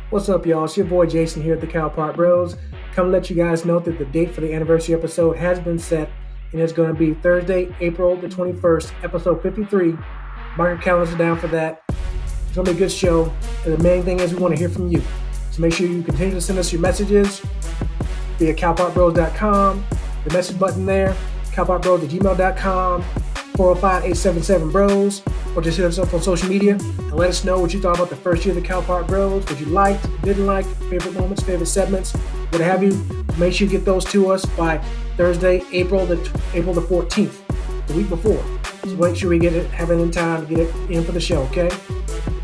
What's up, y'all? It's your boy Jason here at the Cowpot Bros. Come let you guys know that the date for the anniversary episode has been set, and it's going to be Thursday, April the 21st, episode 53. Mark your calendars down for that. It's going to be a good show, and the main thing is we want to hear from you. So make sure you continue to send us your messages via cowpotbros.com, the message button there, cowpotbros@gmail.com, 405-877-BROS, or just hit us up on social media and let us know what you thought about the first year of the Cowpot Bros, what you liked, didn't like, favorite moments, favorite segments, what have you. Make sure you get those to us by Thursday, April the 14th, the week before. So make sure we have it in time to get it in for the show, okay?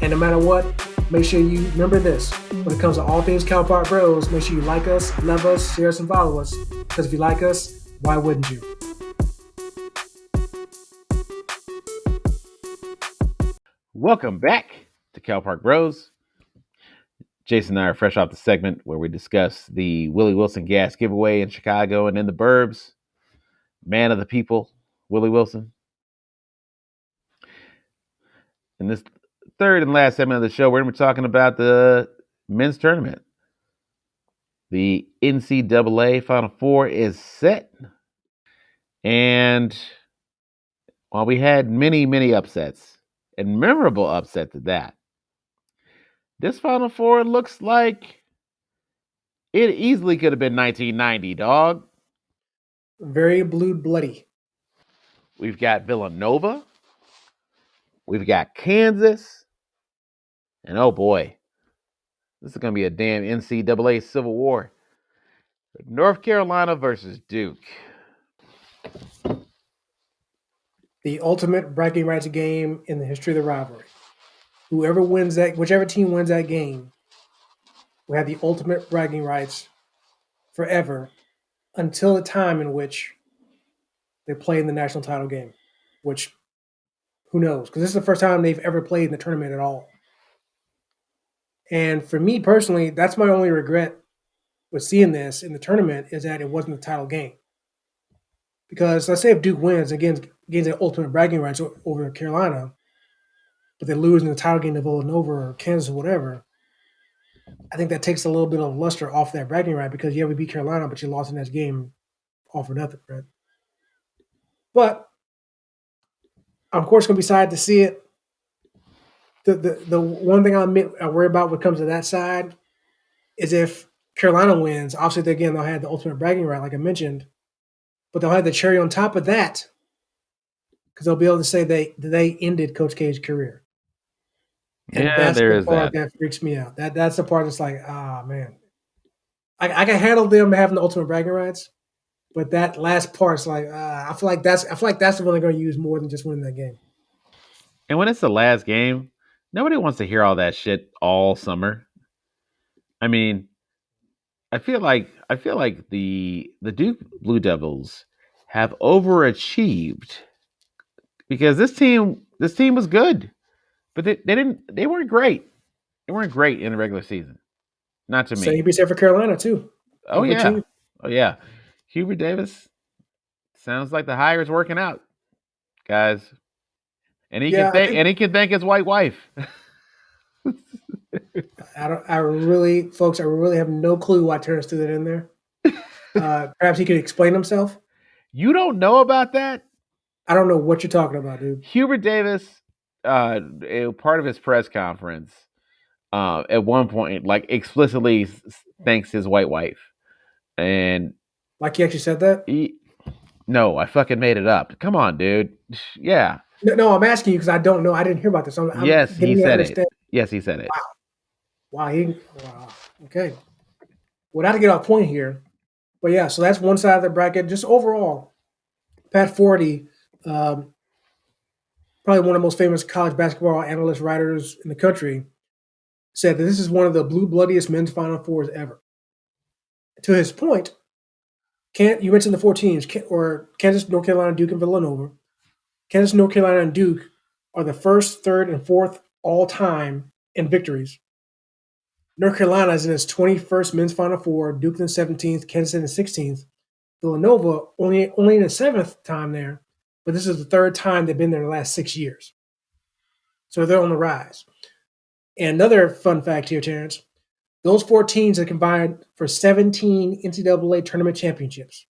And no matter what, make sure you remember this. When it comes to all things Cowpot Bros, make sure you like us, love us, share us, and follow us. Because if you like us, why wouldn't you? Welcome back to Cowpark Bros. Jason and I are fresh off the segment where we discuss the Willie Wilson gas giveaway in Chicago and in the burbs. Man of the people, Willie Wilson. In this third and last segment of the show, we're going to be talking about the men's tournament. The NCAA Final Four is set. And while we had many, many upsets, and memorable upsets at that, this Final Four looks like it easily could have been 1990, dog. Very blue bloody. We've got Villanova. We've got Kansas. And oh boy, this is going to be a damn NCAA Civil War. North Carolina versus Duke. The ultimate bragging rights game in the history of the rivalry. Whoever wins that, whichever team wins that game, will have the ultimate bragging rights forever until the time in which they play in the national title game, which who knows? Because this is the first time they've ever played in the tournament at all. And for me personally, that's my only regret with seeing this in the tournament is that it wasn't the title game. Because let's say if Duke wins, again, gains the ultimate bragging rights over Carolina, but they lose in the title game to Villanova or Kansas or whatever, I think that takes a little bit of luster off that bragging right because we beat Carolina, but you lost in that game all for nothing, right? But I'm of course going to be sad to see it. The one thing I worry about when it comes to that side is if Carolina wins, obviously they'll have the ultimate bragging right, like I mentioned, but they'll have the cherry on top of that because they'll be able to say they ended Coach K's career. And that's the part that freaks me out. That's the part that's like, man. I can handle them having the ultimate bragging rights, but that last part's like, I feel like that's the one they're going to use more than just winning that game. And when it's the last game, nobody wants to hear all that shit all summer. I mean, I feel like the Duke Blue Devils have overachieved because this team was good, but they weren't great. They weren't great in the regular season. Not to me. Same be said for Carolina too. Oh yeah. Hubert Davis sounds like the hire is working out, guys. And he can thank his white wife. I really have no clue why Terrence threw that in there. Perhaps he could explain himself. You don't know about that? I don't know what you're talking about, dude. Hubert Davis, part of his press conference, at one point, like explicitly thanks his white wife, and like he actually said that. No, I fucking made it up. Come on, dude. Yeah. No, I'm asking you because I don't know. I didn't hear about this. Yes, he said it. Yes, he said it. Wow. Okay. Well, not to get off point here, but yeah. So that's one side of the bracket. Just overall, Pat Forty, probably one of the most famous college basketball analyst writers in the country, said that this is one of the blue bloodiest men's Final Fours ever. To his point, you mentioned the four teams, or Kansas, North Carolina, Duke, and Villanova. Kansas, North Carolina, and Duke are the first, third, and fourth all-time in victories. North Carolina is in its 21st men's Final Four, Duke in the 17th, Kansas in the 16th. Villanova only in the 7th time there, but this is the third time they've been there in the last 6 years. So they're on the rise. And another fun fact here, Terrence, Those four teams have combined for 17 NCAA tournament championships.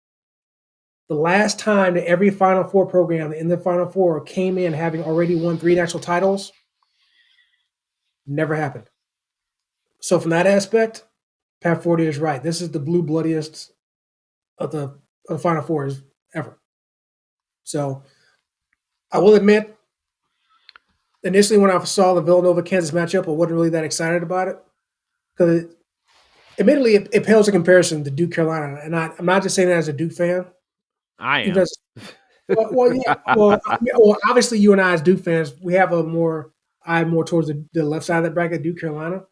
The last time that every Final Four program in the Final Four came in having already won 3 national titles never happened. So from that aspect, Pat Forty is right. This is the blue bloodiest of the Final Fours ever. So I will admit, initially when I saw the Villanova Kansas matchup, I wasn't really that excited about it because, admittedly, it pales in comparison to Duke Carolina, and I'm not just saying that as a Duke fan, I even am. as well, yeah, well, obviously you and I as Duke fans, we have a more eye more towards the left side of that bracket, Duke Carolina,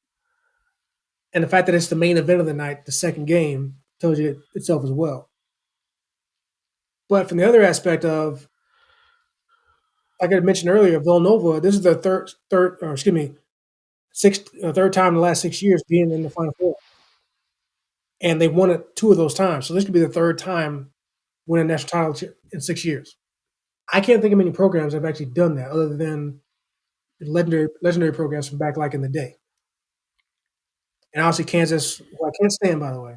and the fact that it's the main event of the night, the second game, tells you itself as well. But from the other aspect of, like I mentioned earlier, Villanova, this is their third time in the last 6 years being in the Final Four, and they won it 2 of those times. So this could be the third time winning a national title in 6 years. I can't think of many programs that have actually done that, other than legendary programs from back like in the day. And obviously Kansas, who I can't stand, by the way,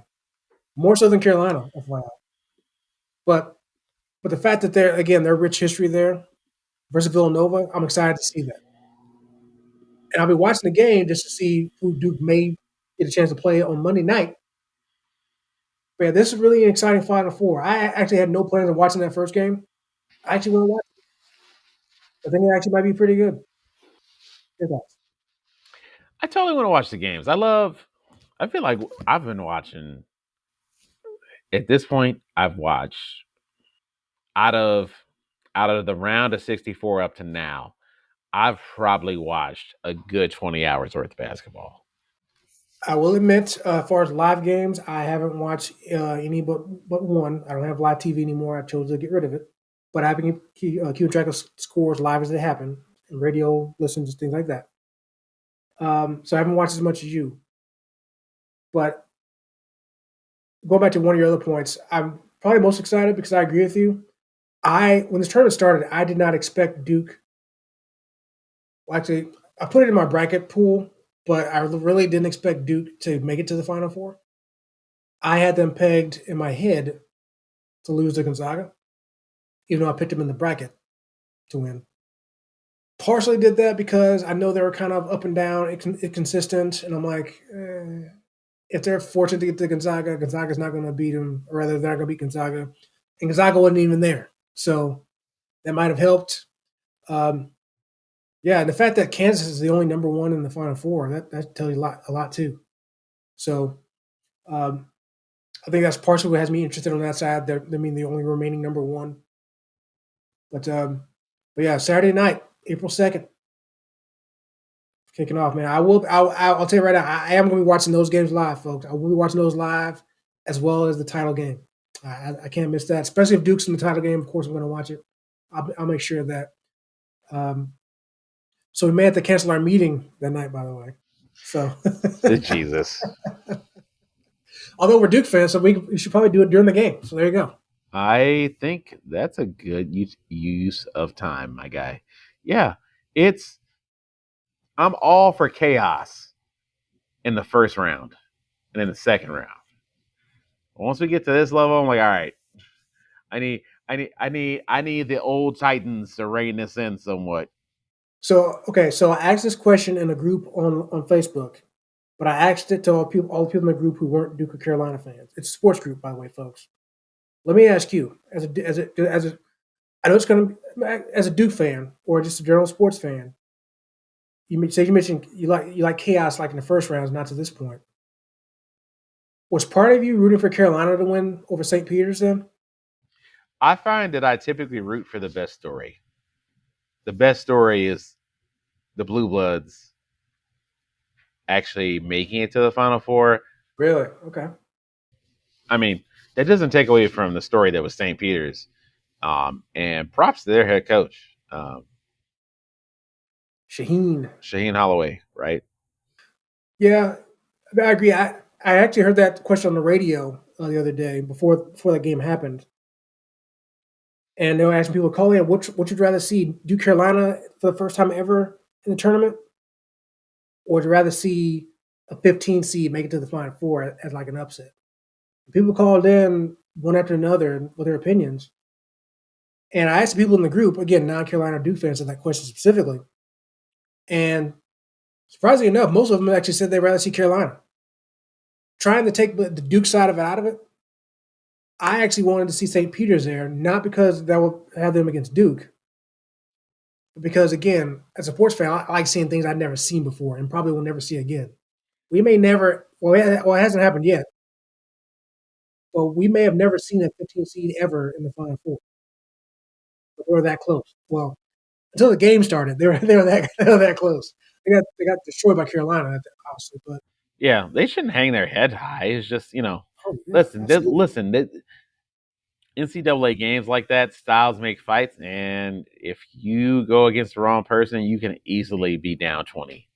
more so than Carolina, FYI. But the fact that they're again their rich history there versus Villanova, I'm excited to see that. And I'll be watching the game just to see who Duke may get a chance to play on Monday night. But yeah, this is really an exciting Final Four. I actually had no plans of watching that first game. I actually want to watch it. I think it actually might be pretty good. Your thoughts? I totally want to watch the games. I feel like I've been watching at this point, I've watched out of the round of 64 up to now, I've probably watched a good 20 hours worth of basketball. I will admit, as far as live games, I haven't watched any but one. I don't have live TV anymore. I chose to get rid of it. But I've been keeping track of scores live as they happen, and radio listens, things like that. So I haven't watched as much as you. But going back to one of your other points, I'm probably most excited because I agree with you. When this tournament started, I did not expect Duke. Well, actually, I put it in my bracket pool, but I really didn't expect Duke to make it to the Final Four. I had them pegged in my head to lose to Gonzaga, even though I picked them in the bracket to win. Partially did that because I know they were kind of up and down, inconsistent, and I'm like, if they're fortunate to get to Gonzaga, Gonzaga's not going to beat them, or rather, they're not going to beat Gonzaga, and Gonzaga wasn't even there, so that might have helped. Um, yeah, and the fact that Kansas is the only number one in the Final Four, that tells you a lot too. So um, I think that's partially what has me interested on that side. They're, I mean, the only remaining number one. But yeah, Saturday night, April 2nd, kicking off, man. I'll tell you right now, I am going to be watching those games live, folks. I will be watching those live as well as the title game. I can't miss that, especially if Duke's in the title game. Of course, I'm going to watch it. I'll make sure of that. Um, so we may have to cancel our meeting that night, by the way. So, Jesus. although we're Duke fans, so we should probably do it during the game. So there you go. I think that's a good use of time, my guy. Yeah, it's I'm all for chaos in the first round and in the second round. Once we get to this level, I'm like, all right, I need the old Titans to rein this in somewhat. So okay, so I asked this question in a group on Facebook, but I asked it to all the people in the group who weren't Duke or Carolina fans. It's a sports group, by the way, folks. Let me ask you, I know it's going to as a Duke fan or just a general sports fan. You mentioned you like chaos like in the first rounds, not to this point. Was part of you rooting for Carolina to win over St. Peter's then? I find that I typically root for the best story. The best story is the Blue Bloods actually making it to the Final Four. Really? Okay. I mean, that doesn't take away from the story that was St. Peter's. And props to their head coach, Shaheen. Shaheen Holloway, right? Yeah, I agree. I actually heard that question on the radio the other day before that game happened, and they were asking people, "Call in, what you'd rather see? Do Carolina for the first time ever in the tournament, or would you rather see a 15 seed make it to the Final Four as like an upset. People called in one after another with their opinions. And I asked the people in the group, again, non-Carolina Duke fans, that question specifically. And surprisingly enough, most of them actually said they'd rather see Carolina. Trying to take the Duke side of it out of it, I actually wanted to see St. Peter's there, not because that would have them against Duke, but because, again, as a sports fan, I like seeing things I've never seen before and probably will never see again. We may never, it hasn't happened yet, but we may have never seen a 15 seed ever in the Final Four. But they were that close. Well, until the game started, they were that close. They got destroyed by Carolina, obviously, but Yeah, they shouldn't hang their head high. It's just oh yeah, listen, absolutely. NCAA games like that, styles make fights, and if you go against the wrong person, you can easily be down 20.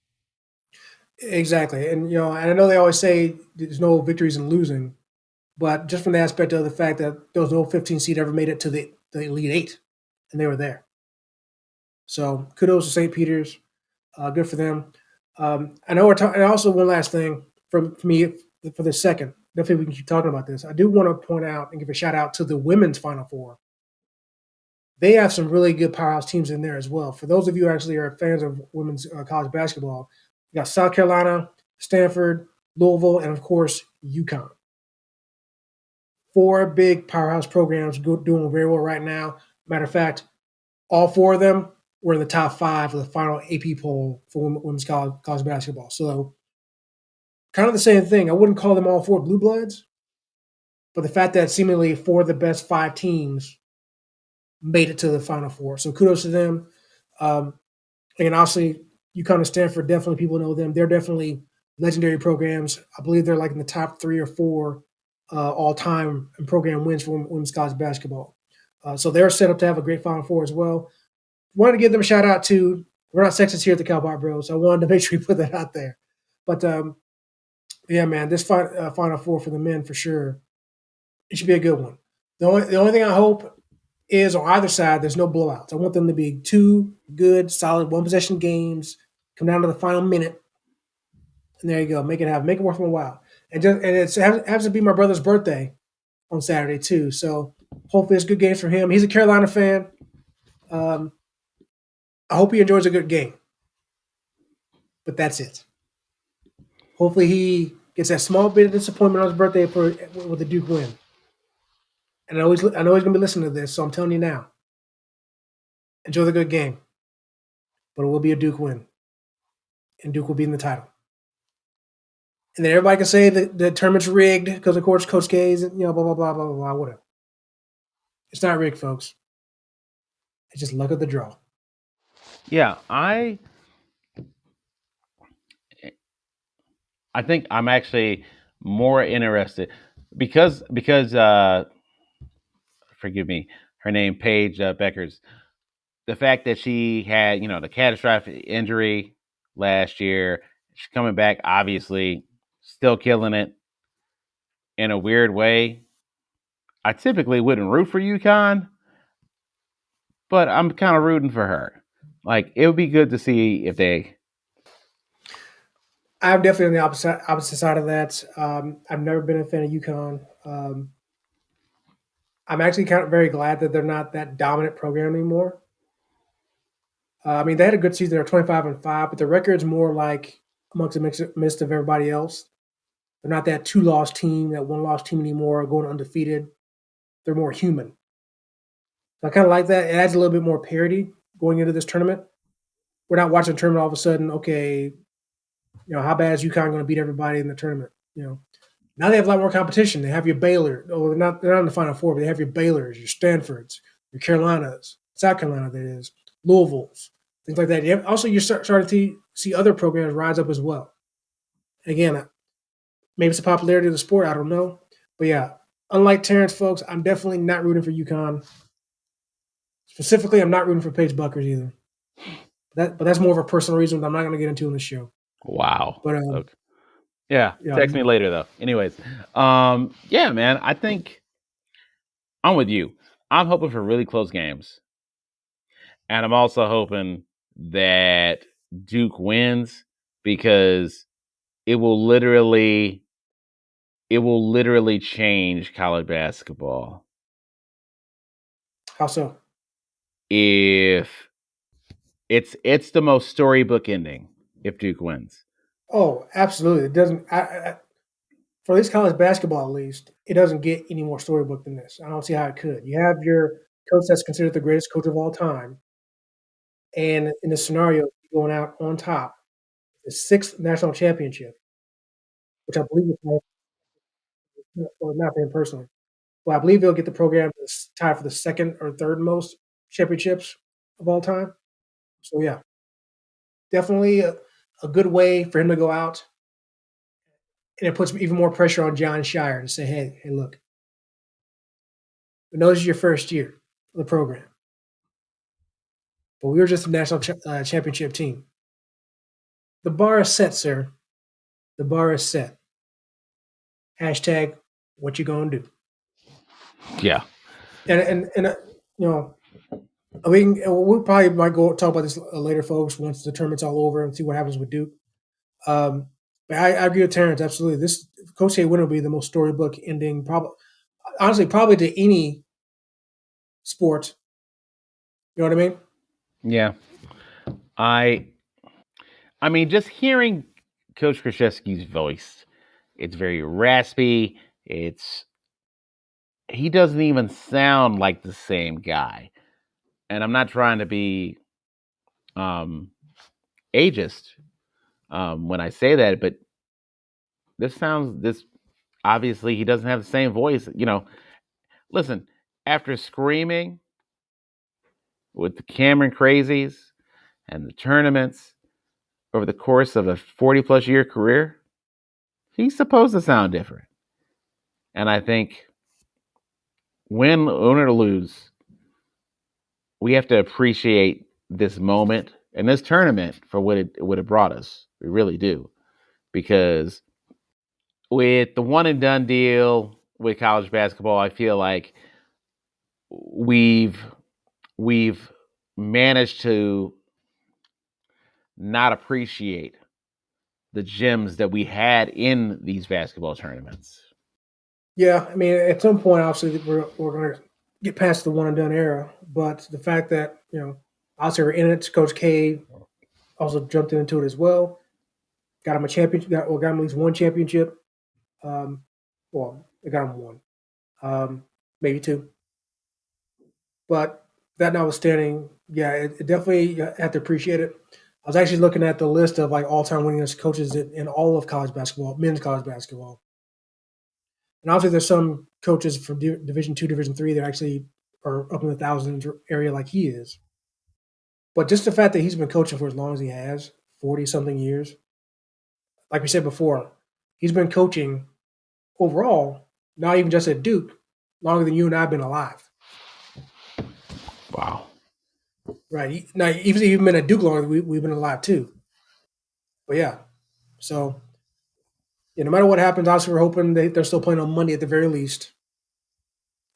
Exactly. And I know they always say there's no victories in losing, but just from the aspect of the fact that there was no 15 seed ever made it to the Elite Eight, and they were there. So kudos to St. Peter's. Good for them. I know we're talking. And also, one last thing for me for the second. Definitely, we can keep talking about this. I do want to point out and give a shout out to the women's Final Four. They have some really good powerhouse teams in there as well. For those of you who actually are fans of women's college basketball, you got South Carolina, Stanford, Louisville, and of course UConn. Four big powerhouse programs doing very well right now. Matter of fact, all four of them were in the top five of the final AP poll for women's college basketball. So, kind of the same thing. I wouldn't call them all four blue bloods, but the fact that seemingly four of the best five teams made it to the Final Four. So, kudos to them. Um, and obviously, UConn and Stanford, definitely people know them. They're definitely legendary programs. I believe they're like in the top three or four all time in program wins for women's college basketball. So they're set up to have a great Final Four as well. Wanted to give them a shout out to. We're not sexist here at the Cowboy Bros, so I wanted to make sure we put that out there. But yeah, man, this Final Four for the men for sure. It should be a good one. The only thing I hope is on either side, there's no blowouts. I want them to be two good, solid one possession games. Come down to the final minute, and there you go. Make it happen. Make it worth my while. It happens to be my brother's birthday on Saturday too. So hopefully it's good games for him. He's a Carolina fan. Um, I hope he enjoys a good game. But that's it. Hopefully he gets that small bit of disappointment on his birthday with the Duke win. And I know he's gonna be listening to this, so I'm telling you now. Enjoy the good game. But it will be a Duke win. And Duke will be in the title. And then everybody can say that the tournament's rigged because of course Coach K's, blah blah blah blah blah whatever. It's not rigged, folks. It's just luck of the draw. Yeah, I think I'm actually more interested because forgive me, her name Paige Beckers. The fact that she had the catastrophic injury last year, she's coming back, obviously still killing it in a weird way. I typically wouldn't root for UConn, but I'm kind of rooting for her. Like it would be good to see if they. I'm definitely on the opposite side of that. I've never been a fan of UConn. I'm actually kind of very glad that they're not that dominant program anymore. I mean, they had a good season. They're 25-5, but the record's more like amongst the midst of everybody else. They're not that two-loss team, that one-loss team anymore, going undefeated. They're more human. So I kind of like that. It adds a little bit more parity going into this tournament. We're not watching the tournament all of a sudden. Okay, how bad is UConn going to beat everybody in the tournament? Now they have a lot more competition. They have your Baylor. Oh, they're not in the Final Four, but they have your Baylors, your Stanfords, your Carolinas, South Carolina, that is, Louisville's, things like that. Also, you're starting to see other programs rise up as well. Again, maybe it's the popularity of the sport. I don't know. But yeah, unlike Terrence, folks, I'm definitely not rooting for UConn. Specifically, I'm not rooting for Paige Buckers either. But that's more of a personal reason that I'm not going to get into in the show. Wow. But Okay. Yeah. yeah, Text me later though. Anyways, yeah, man. I think I'm with you. I'm hoping for really close games, and I'm also hoping that Duke wins because it will literally it will literally change college basketball How so? if it's the most storybook ending if Duke wins. Oh, absolutely. It doesn't. For this college basketball, at least, it doesn't get any more storybook than this. I don't see how it could. You have your coach that's considered the greatest coach of all time, and in this scenario, going out on top, the sixth national championship, which I believe is or not for him personally. Well, I believe they'll get the program that's tied for the second or third most championships of all time. So yeah, definitely a good way for him to go out, and it puts even more pressure on John Shire to say, hey, look, we know this is your first year of the program, but we were just a national championship team. The bar is set, sir. The bar is set. Hashtag what you gonna do? Yeah. And you know, we can, we'll probably might go talk about this later, folks, once the tournament's all over and see what happens with Duke. But I agree with Terrence. Absolutely, this Coach K win will be the most storybook ending, probably honestly, probably to any sport. You know what I mean? Yeah. I I mean just hearing Coach Krzyzewski's voice, it's very raspy. It's he doesn't even sound like the same guy. And I'm not trying to be um ageist when I say that, but this obviously he doesn't have the same voice. Listen, after screaming with the Cameron crazies and the tournaments over the course of a 40 plus year career, he's supposed to sound different. And I think win or lose, we have to appreciate this moment and this tournament for what it brought us. We really do. Because with the one and done deal with college basketball, I feel like we've we've managed to not appreciate the gems that we had in these basketball tournaments. Yeah, I mean, at some point, obviously, we're going to get past the one and done era. But the fact that obviously we're in it, Coach K also jumped into it as well. Got him a championship. Got him at least one championship. Um, well, they got him one, maybe two. But that notwithstanding, yeah, it definitely you have to appreciate it. I was actually looking at the list of like all-time winningest coaches in all of college basketball, men's college basketball, and obviously there's some coaches from Division two, Division three that actually are up in the thousands area like he is. But just the fact that he's been coaching for as long as he has, 40 something years, like we said before, he's been coaching overall, not even just at Duke, longer than you and I have been alive. Wow. Right. Now, even been at Duke longer than we've been alive too. But yeah, so no matter what happens, obviously we're hoping they're still playing on Monday at the very least.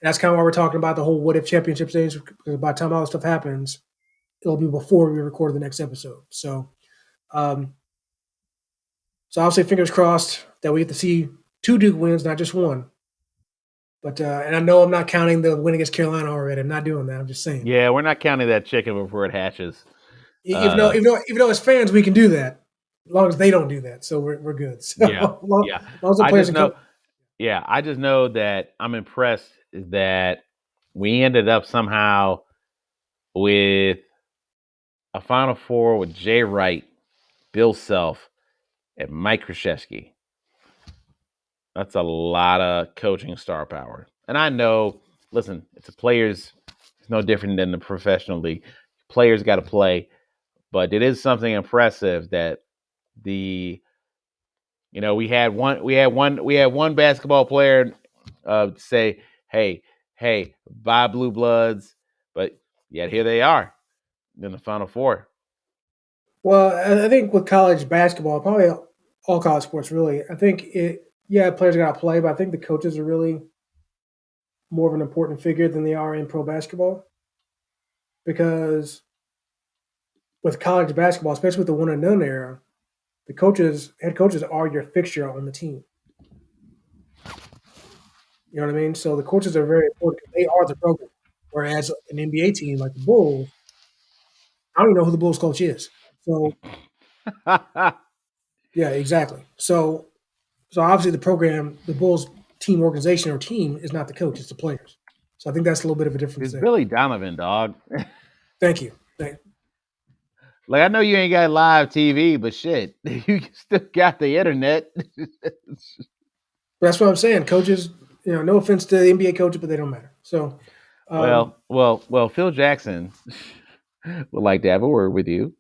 And that's kind of why we're talking about the whole what if championship stage, because by the time all this stuff happens, it'll be before we record the next episode. Um, so obviously fingers crossed that we get to see two Duke wins, not just one. But and I know I'm not counting the win against Carolina already. I'm not doing that. I'm just saying. Yeah, we're not counting that chicken before it hatches. Even though Uh, even though even though as fans we can do that, as long as they don't do that, so we're good. So yeah, as long yeah. as the I players just and know. coach. Yeah, I just know that I'm impressed that we ended up somehow with a Final Four with Jay Wright, Bill Self, and Mike Krzyzewski. That's a lot of coaching star power. And I know, listen, it's a players. It's no different than the professional league. Players got to play, but it is something impressive that the we had one basketball player say, hey, buy blue bloods, but yet here they are in the Final Four. Well, I think with college basketball, probably all college sports, really. I think yeah, players got to play, but I think the coaches are really more of an important figure than they are in pro basketball because with college basketball, especially with the one and done era, head coaches are your fixture on the team. You know what I mean? So the coaches are very important. They are the program. Whereas an NBA team like the Bulls, I don't even know who the Bulls coach is. So yeah, exactly. So obviously the program, the Bulls team organization or team is not the coach, it's the players. So I think that's a little bit of a difference It's there. Billy Donovan, dog. Thank you. Like I know you ain't got live TV, but shit, you still got the internet. But that's what I'm saying. Coaches, no offense to the NBA coaches, but they don't matter. So well. Phil Jackson would like to have a word with you.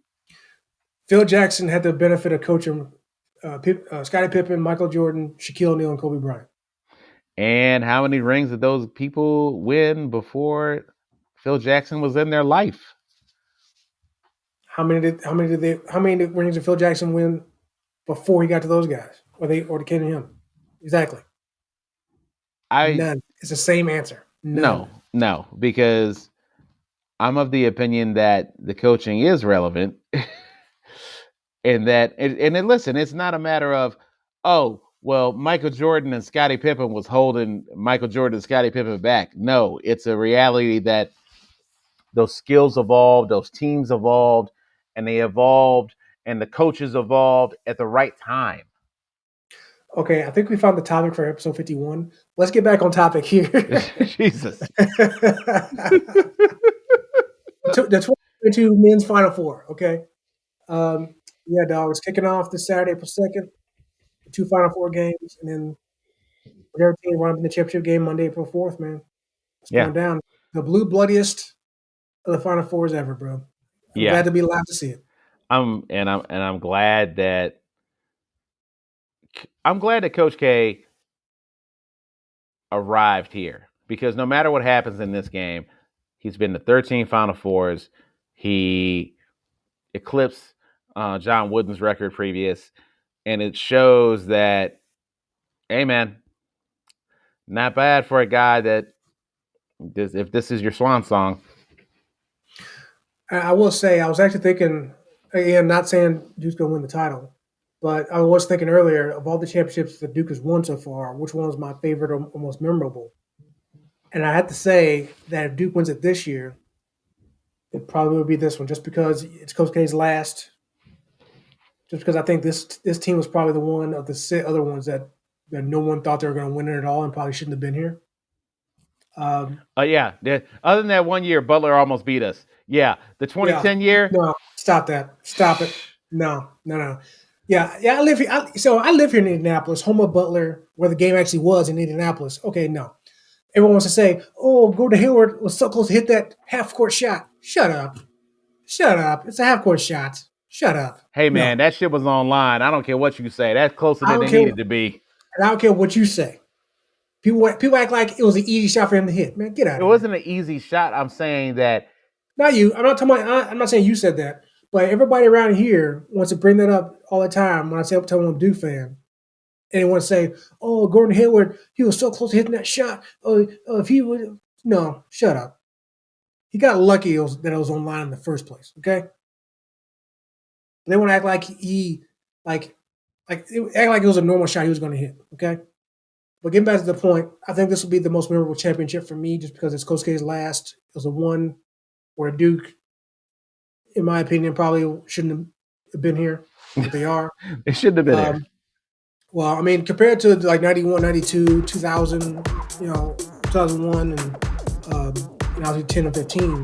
Phil Jackson had the benefit of coaching Scottie Pippen, Michael Jordan, Shaquille O'Neal, and Kobe Bryant. And how many rings did those people win before Phil Jackson was in their life? How many rings did Phil Jackson win before he got to those guys, or they came to him? Exactly. I None. It's the same answer. None. no, because I'm of the opinion that the coaching is relevant, and listen, it's not a matter of, oh, well, Michael Jordan and Scottie Pippen was holding Michael Jordan and Scottie Pippen back. No, it's a reality that those skills evolved, those teams evolved, and they evolved, and the coaches evolved at the right time. Okay, I think we found the topic for episode 51. Let's get back on topic here. Jesus. The 2022 men's Final Four, okay? Yeah, dog, it's kicking off this Saturday, April 2nd. The 2 Final Four games, and then their team run up in the championship game Monday, April 4th, man. It's going down. The blue bloodiest of the Final Fours ever, bro. I'm glad to be alive to see it. I'm glad that Coach K arrived here, because no matter what happens in this game, he's been to 13 Final Fours. He eclipsed John Wooden's record previous, and it shows that, hey man, not bad for a guy that if this is your swan song. I will say, I was actually thinking, again, not saying Duke's going to win the title, but I was thinking earlier, of all the championships that Duke has won so far, which one was my favorite or most memorable? And I have to say that if Duke wins it this year, it probably would be this one, just because it's Coach K's last. Just because I think this team was probably the one of the other ones that no one thought they were going to win it at all and probably shouldn't have been here. Yeah. Other than that 1 year, Butler almost beat us. Yeah, the 2010 year. No, stop that. Stop it. No. Yeah, I live here. I live here in Indianapolis, home of Butler, where the game actually was in Indianapolis. Okay, no. Everyone wants to say, "Oh, Gordon Hayward was so close to hit that half-court shot." Shut up. It's a half-court shot. Shut up. Hey, man, that shit was online. I don't care what you say. That's closer than it needed to be. And I don't care what you say. People act like it was an easy shot for him to hit. Man, get out of here. It wasn't an easy shot. I'm saying that. Not you. I'm not saying you said that. But everybody around here wants to bring that up all the time when I say I'm telling I'm a Duke fan. And they want to say, "Oh, Gordon Hayward, he was so close to hitting that shot. If he would." No, shut up. He got lucky that it was online in the first place, okay? They want to act like it was a normal shot he was going to hit, okay? But getting back to the point, I think this will be the most memorable championship for me just because it's Coach K's last. It was the one where Duke, in my opinion, probably shouldn't have been here, but they are. They shouldn't have been there. Well, I mean, compared to like 91, 92, 2000, 2001, and obviously 10 and 15.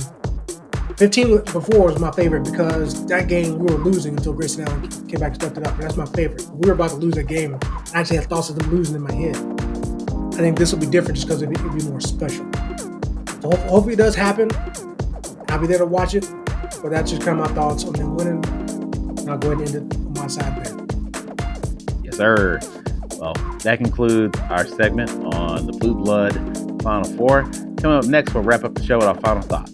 15 before was my favorite because that game we were losing until Grayson Allen came back and stepped it up. And that's my favorite. We were about to lose that game. I actually had thoughts of them losing in my head. I think this will be different just because it'll be more special. So hopefully it does happen. I'll be there to watch it. But that's just kind of my thoughts on them winning. And I'll go ahead and end it on my side there. Yes, sir. Well, that concludes our segment on the Blue Blood Final Four. Coming up next, we'll wrap up the show with our final thoughts.